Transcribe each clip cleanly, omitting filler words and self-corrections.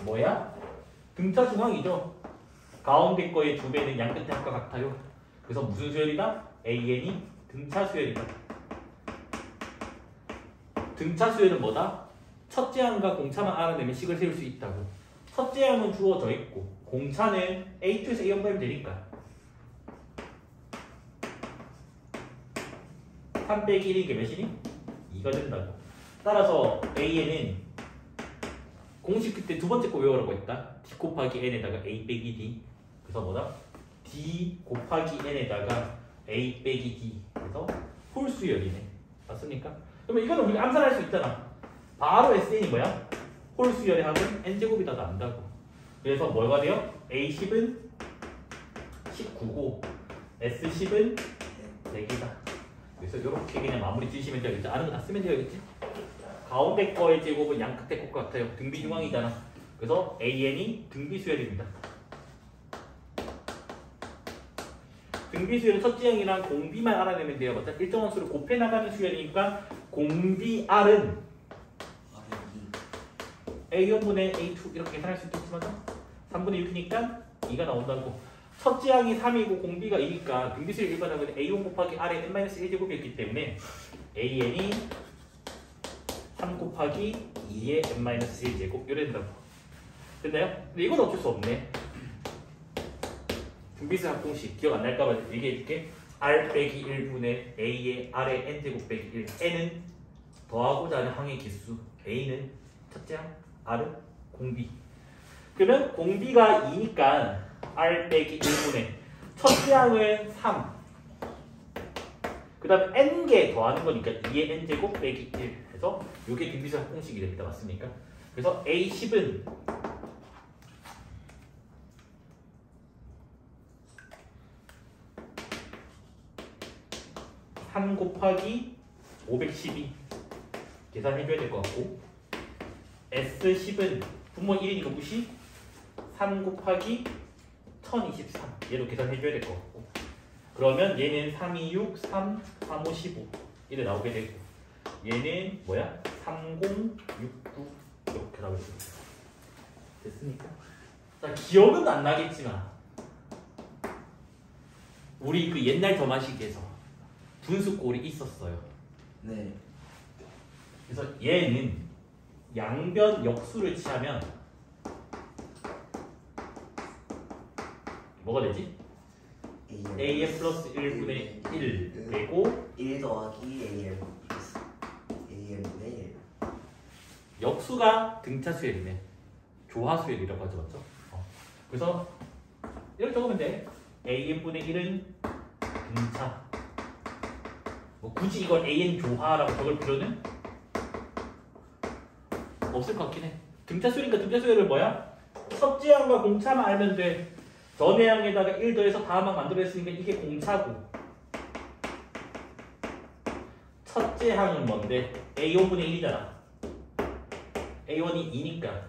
뭐야? 등차 중앙이죠. 가운데 거의 두 배는 양 끝의 합과 같아요. 그래서 무슨 수열이다? AN이 등차 수열이다. 등차 수열은 뭐다? 첫째 항과 공차만 알아내면 식을 세울 수 있다고. 첫째 항은 주어져 있고 공차는 A2에서 A1 빼면 되니까 3 빼기 1이 게 몇이니? 2가 된다고. 따라서 AN은 공식 그때 두 번째 거 외우라고 했다. D 곱하기 N에다가 A 빼기 D. 그래서 뭐다? D 곱하기 N에다가 A 빼기 D. 그래서 홀수열이네. 맞습니까? 그러면 이거는 우리가 암산할 수 있잖아. 바로 SN이 뭐야? 홀수열의 합은 N제곱이 다 난다고. 그래서 뭐가 돼요? A10은 19고 S10은 4개다. 그래서 이렇게 그냥 마무리 지으시면 되겠죠. 아는 거 다 쓰면 되겠지? 가운데 거의 제곱은 양 끝의 곱과 같아요. 등비 중앙이잖아. 그래서 AN이 등비 수열입니다. 등비 수열은 첫째 항이랑 공비만 알아내면 돼요. 맞죠? 일정한 수를 곱해 나가는 수열이니까 공비 R은 A1분의 A2 이렇게 계산할 수 있겠지만 3분의 6이니까 2가 나온다고. 첫째 항이 3이고 공비가 2니까 등비수열 일반항은 A1 곱하기 R의 n-1제곱이었기 때문에 AN이 3 곱하기 2의 n-1제곱 이래 된다고. 됐나요? 근데 이건 어쩔 수 없네. 등비수열 합공식 기억 안 날까봐 얘기해줄게. R 빼기 1분의 A의 R의 n제곱 빼기 1. n은 더하고자 하는 항의 개수. A는 첫째 항, R은 공비. 그러면 공비가 2니까 R 빼기 1분의 첫째 항은 3. 그 다음 n개 더하는 거니까 2의 n제곱 빼기 1 해서 이게 등비수열 합공식이 됩니다. 맞습니까? 그래서 A10은 3 곱하기 512 계산해줘야 될 것 같고 S10은 분모 1이니까 무시 3 곱하기 1023 얘로 계산해줘야 될 것 같고 그러면 얘는 3, 2, 6, 3, 3, 5, 15 이래 나오게 되고 얘는 뭐야? 3, 0, 6, 9 이렇게 나오겠습니다. 됐습니까? 자, 기억은 안 나겠지만 우리 그 옛날 점화식에서 분수꼴이 있었어요. 네. 그래서 얘는 양변 역수를 취하면 뭐가 되지? AN 플러스 1분의 1 되고 1 더하기 AN 플러스 AN분의 1 역수가 등차 수열이네. 조화 수열이라고 하죠. 맞죠? 그래서 이렇게 적으면 돼. AN분의 1은 등차. 뭐 굳이 이걸 AN 조화라고 적을 필요는 없을 것 같긴 해. 등차 수열이니까 등차 수열은 뭐야? 첫째 항과 공차만 알면 돼. 전의 항에다가 1 더해서 다음 항 만들어냈으니까 이게 공차고 첫째 항은 뭔데? A5분의 1이잖아. A1이 2니까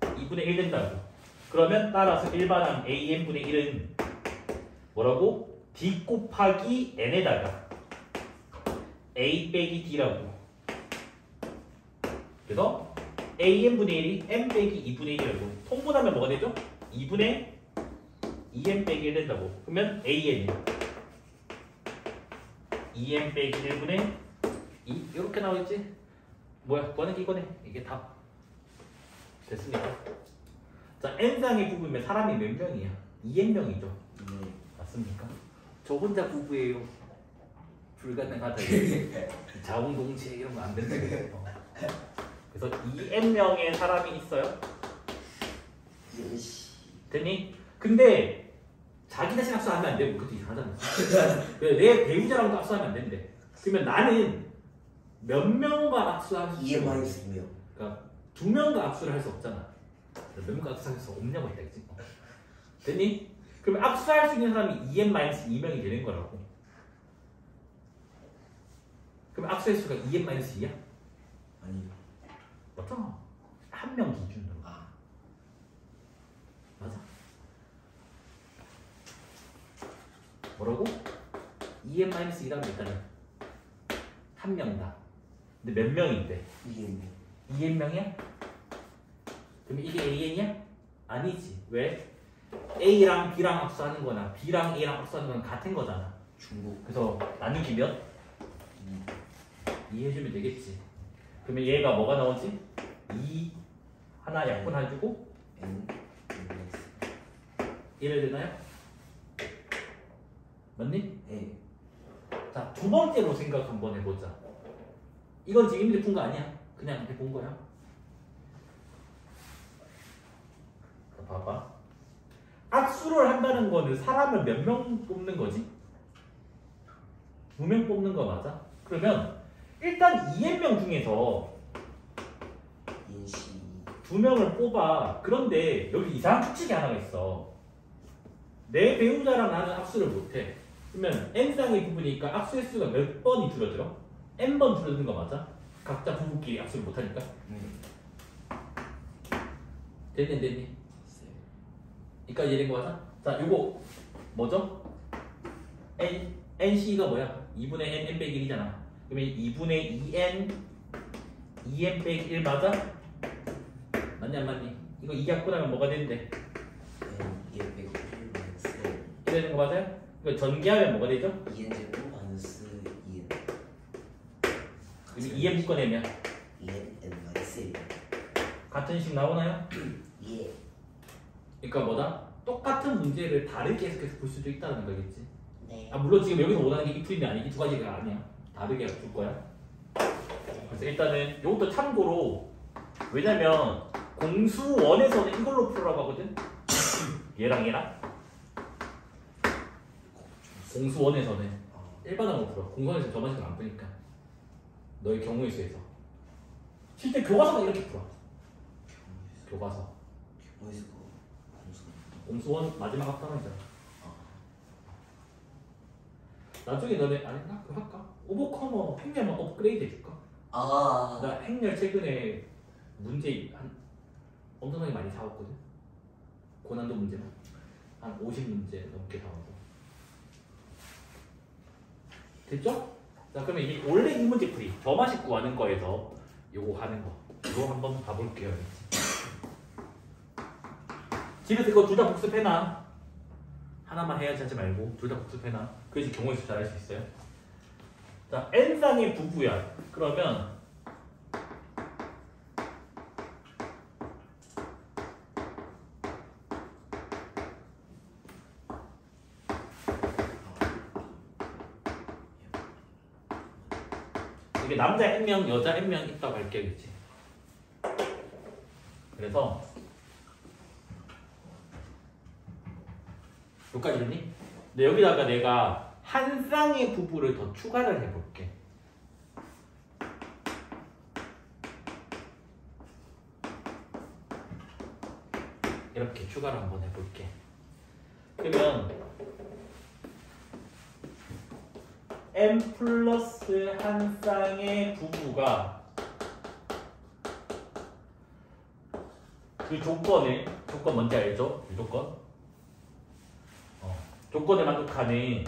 2분의 1 된다고. 그러면 따라서 일반항 AN분의 1은 뭐라고? D 곱하기 N에다가 A 빼기 D라고. 그래서 AN분의 1이 N 빼기 2분의 1이라고. 통분하면 뭐가 되죠? 2분의 2n 빼기 1 된다고. 그러면 AN이 2n 빼기 1분의 2 이렇게 나오겠지? 뭐야? 구하는 게 이거네. 이게 답. 됐습니까? 자, n상의 부부면 사람이 몇 명이야? 2n명이죠. 네. 맞습니까? 저 혼자 부부예요. 불가능하다. 자웅동체 이런 거 안 된다고. 그래서 2n명의 사람이 있어요. 됐니? 근데 자기 자신 악수하면 안 되고 그것도 이상하잖아. 내 배우자랑도 악수하면 안 된대. 그러면 나는 몇 명과 악수할 수 있어? 2명. 그러니까 2명과 악수를 할 수 없잖아. 몇 명과 악수할 수 없냐고 했다, 그치? 됐니? 그러면 악수할 수 있는 사람이 2n-2명이 되는 거라고. 그럼 악수의 수가 2n-2야? 아니요. 맞잖아. 한 명 기준으로. 맞아? 뭐라고? 2n-2라고 했다면 한 명다. 근데 몇 명인데? 2n. 2n명이야? 그럼 이게 AN이야? 아니지. 왜? A랑 B랑 합수하는 거나 B랑 A랑 합수하는 건 같은 거잖아. 중복. 그래서 나누기면 2. 이해해주면 되겠지. 그러면 얘가 뭐가 나오지? 2 하나 약분해주고 N. 이래야 되나요? 맞니? 네. 자, 두 번째로 생각 한번 해보자. 이건 지금 이미 푼 거 아니야. 그냥 해본 거야. 자, 봐봐. 악수를 한다는 거는 사람을 몇 명 뽑는 거지? 2명 뽑는 거 맞아? 그러면 일단 2N명 중에서 인시. 2명을 뽑아. 그런데 여기 이상한 추측이 하나가 있어. 내 배우자랑 나는 악수를 못해. 그러면 N쌍의 부부니까 악수의 수가 몇 번이 줄어들어? N번 줄어드는 거 맞아? 각자 부부끼리 악수를 못하니까. 네. 됐니? 이까지 이해된 거 맞아? 자, 요거 뭐죠? NC가 뭐야? 2분의 N 빼기 1이잖아. 그러면 2분의 2N 2N 빼기 1 맞아? 맞니 안 맞니? 이거 2약분하면 뭐가 되는데? N. 2N 빼기 1 마이너스 N. 이래야 되는 거 맞아요? 이거 전개하면 뭐가 되죠? 2N 제곱 마이너스 2N. 그럼 2N 묶어내면 2N N 마이너스 1. 같은 식 나오나요? 예. 그러니까 뭐다? 똑같은 문제를 다르게 해석해서 볼 수도 있다는 거겠지. 네. 아 물론 지금 여기서 원하는 게 이 풀인데 아니 이 두 가지가 아니야. 다르게 줄 거야. 그래서 일단은 이것도 참고로 왜냐면 공수원에서는 이걸로 풀으라고 하거든. 얘랑 공수원에서는 일반항으로 풀어. 공수원에서 저번 시간 안 푸니까 너의 경우의 수에서 실제 교과서가 이렇게 풀어. 교과서 어디서 그 공수. 공수원 마지막 합당이잖아. 나중에 너네 아닌가? 그거 할까? 오버커머 행렬만 업그레이드 해줄까? 아. 나 행렬 최근에 문제 한 엄청나게 많이 사왔거든. 고난도 문제만 한 50문제 넘게 사와서 됐죠? 자 그러면 이게 원래 이 문제 풀이 저만식 구하는 거에서 요거 하는 거 이거 한번 봐볼게요. 집에서 이거 둘 다 복습해놔. 하나만 해야지 하지 말고 둘 다 복습해놔. 그래야지 경우의 수 잘 알 수 있어요. 자 N쌍의 부부야. 그러면 이게 남자 N명 여자 N명 있다고 할게요. 그치? 그래서 여기까지 됐니? 근데 여기다가 내가 한 쌍의 부부를 더 추가를 해볼게. 이렇게 추가를 한번 해볼게. 그러면 M 플러스 한 쌍의 부부가 그 조건 뭔지 알죠? 이 조건? 조건에 만족하는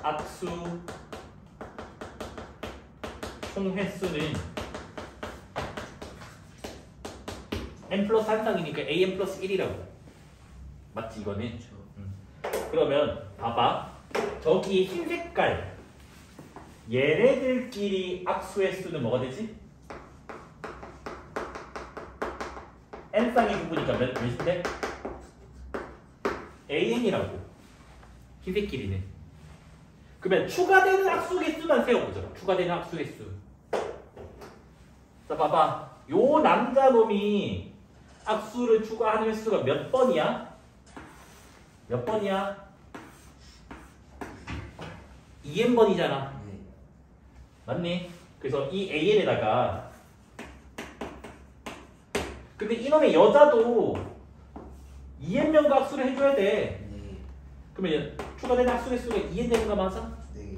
악수 총 횟수는 n 플러스 한 쌍이니까 an 플러스 1이라고. 맞지 이거는? 그러면 봐봐. 저기 흰 색깔 얘네들끼리 악수 횟수는 뭐가 되지? n 쌍의 부분이니까 몇인데? AN이라고. 흰색끼리는. 그러면 추가되는 악수 개수만 세워보자. 추가되는 악수 개수. 자 봐봐. 요 남자놈이 악수를 추가하는 횟수가 몇 번이야? 몇 번이야? 2n번이잖아. 네. 맞니? 그래서 이 AN에다가 근데 이놈의 여자도 2n명과 악수를 해줘야 돼. 네. 그러면 추가되는 악수 횟수가 2n 되는 거 맞아? 네.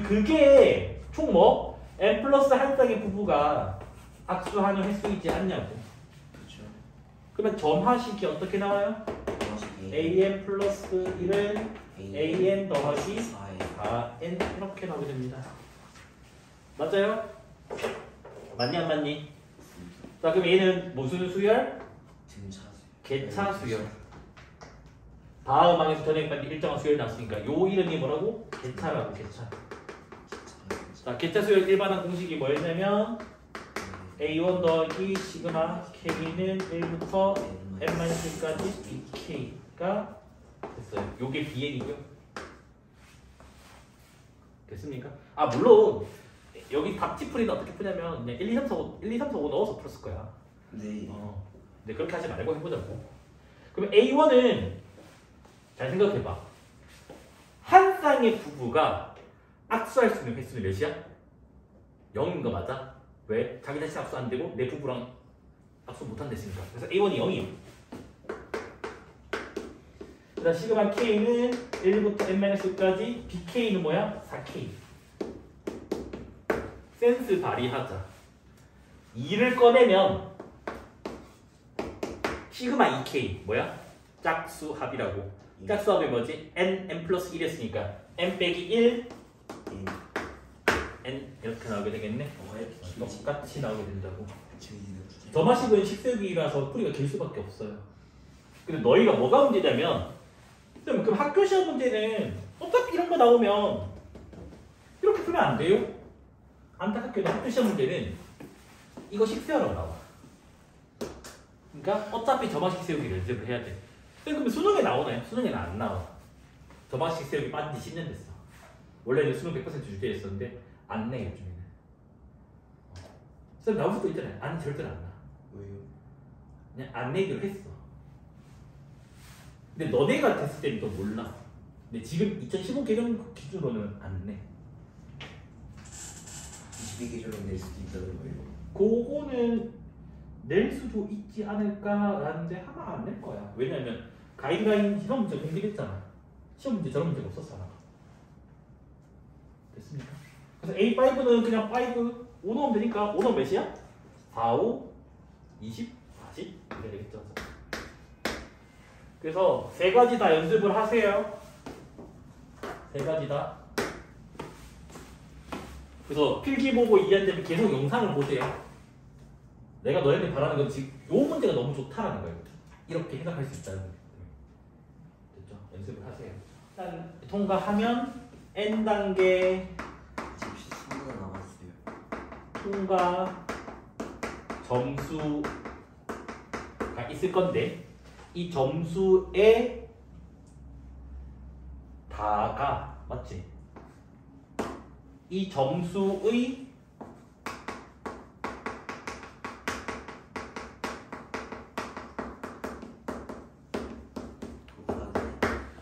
그게 총 뭐? n 플러스 한 쌍의 부부가 악수하는 횟수이지 않냐고. 그렇죠. 그러면 점화식이 어떻게 나와요? an 플러스 1은 an 더하기 4n 이렇게 나오게 됩니다. 맞아요? 맞니 안 맞니? 자 그럼 얘는 무슨 수열? 등차수. 개차 수열. 다음 항에서 전액반대 일정한 수열이 나왔으니까 요 이름이 뭐라고? 개차라고 개차. 자 개차 수열 일반항 공식이 뭐였냐면 A1 더하기 시그마 K는 1부터 n-1까지 BK가 됐어요. 요게 BN이고요. 됐습니까? 아 물론 여기 답지풀이는 어떻게 푸냐면 그냥 1, 2, 3, 4, 5, 1, 2, 3, 4, 5 넣어서 풀었을 거야. 네. 근데 그렇게 하지 말고 해보자고. 그럼 A1은 잘 생각해봐. 한 쌍의 부부가 악수할 수 있는 횟수는 몇이야? 0인 거 맞아? 왜? 자기 자신 악수 안 되고 내 부부랑 악수 못한다 했으니까. 그래서 A1이 0이에요. 그 다음 시그마 K는 1부터 n-1까지 BK는 뭐야? 4K. 센스 발휘하자. 2를 꺼내면 시그마 2K 뭐야? 짝수합이라고. 짝수합이 뭐지? n 플러스 1이었으니까 n 빼기 1 n 이렇게 나오게 되겠네. 똑같이 나오게 된다고. 점화식은 식세기라서 풀이가 길 수밖에 없어요. 근데 너희가 뭐가 문제냐면 그럼 학교 시험 문제는 어차피 이런 거 나오면 이렇게 풀면 안 돼요. 안타깝게도 학교 시험 문제는 이거 식세어라고 나와. 그러니까 어차피 점화식 세우기 연습을 해야 돼. 그러면 수능에 나오나요? 수능에는 안 나와. 점화식 세우기 빠진 지 10년 됐어. 원래는 수능 100% 주제였었는데 안 내 요즘에는. 쌤 나올 수도 있잖아요. 안 절대로 안 나. 왜요? 그냥 안 내기로 했어. 근데 너네가 됐을 때는 또 몰라. 근데 지금 2015 개정 기준으로는 안 내. 22개조로 낼 수도 있다는 거예요. 그거는 낼 수도 있지 않을까라는데 아마 안 낼 거야. 왜냐면 가이드라인 시험 문제 공개됐잖아. 시험 문제 저런 문제가 없었잖아. 됐습니까? 그래서 A5는 그냥 5 넣으면 되니까 5 넣으면 몇이야? 4, 5, 20, 40 이렇게 되겠죠. 그래서 세 가지 다 연습을 하세요. 세 가지 다. 그래서 필기 보고 이해한 다음에 계속 영상을 보세요. 내가 너희들 바라는 건 지금 요 문제가 너무 좋다라는 거예요. 이렇게 해석할 수 있다는 거예요. 됐죠? 연습을 하세요. 일단 통과하면 N단계 지금 13분 남았어요. 통과 점수가 있을 건데 이 점수에 다가 맞지? 이 점수의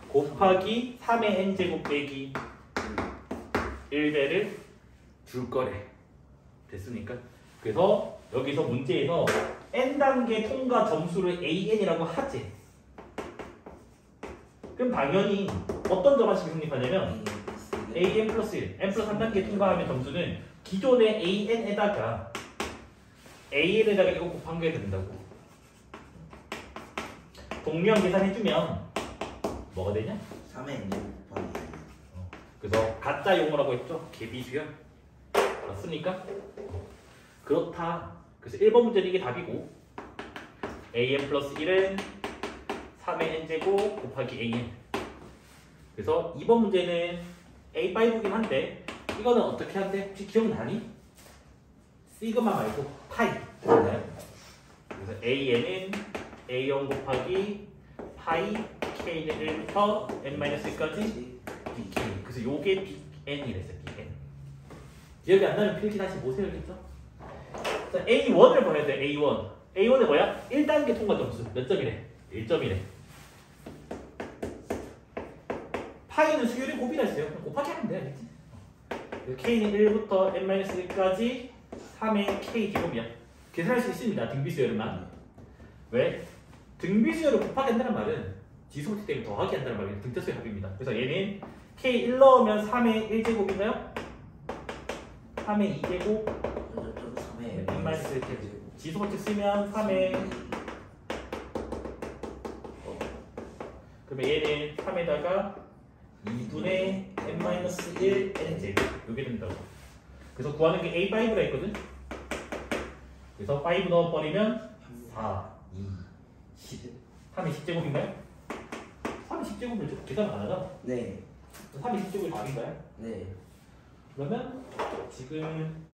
곱하기 3의 n제곱 빼기 1배를 줄 거래. 됐습니까? 그래서 여기서 문제에서 n단계 통과 점수를 an이라고 하지. 그럼 당연히 어떤 점화식이 성립하냐면 an 플러스 1, n 플러스 3단계 통과하면 점수는 기존의 an에다가 이거 곱한 게 된다고. 동류항 계산해주면 뭐가 되냐? 3의 n 곱하기 그래서 가짜 용어라고 했죠? 개비수열. 맞습니까? 그렇다. 그래서 1번 문제는 이게 답이고 an 플러스 1은 3의 n제곱 곱하기 an. 그래서 2번 문제는 A5긴 한데 이거는 어떻게 한대? 혹시 기억나니? 시그마 말고 파이. 맞나요? 그래서 an은 a0 곱하기 파이 k는 1부터 n-1까지 bk. 그래서 요게 bn이랬어요. bn. 기억이 안 나면 필기 다시 보세요겠죠? 자, A1을 봐야 돼. A1. A1은 뭐야? 1단계 통과 점수. 몇 점이래? 1점이래. 파이는 수열이 곱이라 했어요. 곱하기 하면 돼. 알겠지? k는 1부터 n-1까지 3의 k 제곱이야. 계산할 수 있습니다. 등비수열만. 왜? 등비수열을 곱하기 한다는 말은 지수고치 때문에 더하기 한다는 말이 등차수의 합입니다. 그래서 얘는 k 1 넣으면 3의 1제곱인가요? 3의 2제곱 3의 n-1제곱. 지수고치 쓰면 3의 그러면 얘는 3에다가 2분의 n-1 n제곱 이게 된다고. 그래서 구하는 게 A5라 했거든. 그래서 5 넣어버리면 4, 2, 10. 3이 10제곱인가요? 3이 10제곱을 계산 안 하죠? 네. 3이 10제곱이 답인가요? 네. 그러면 지금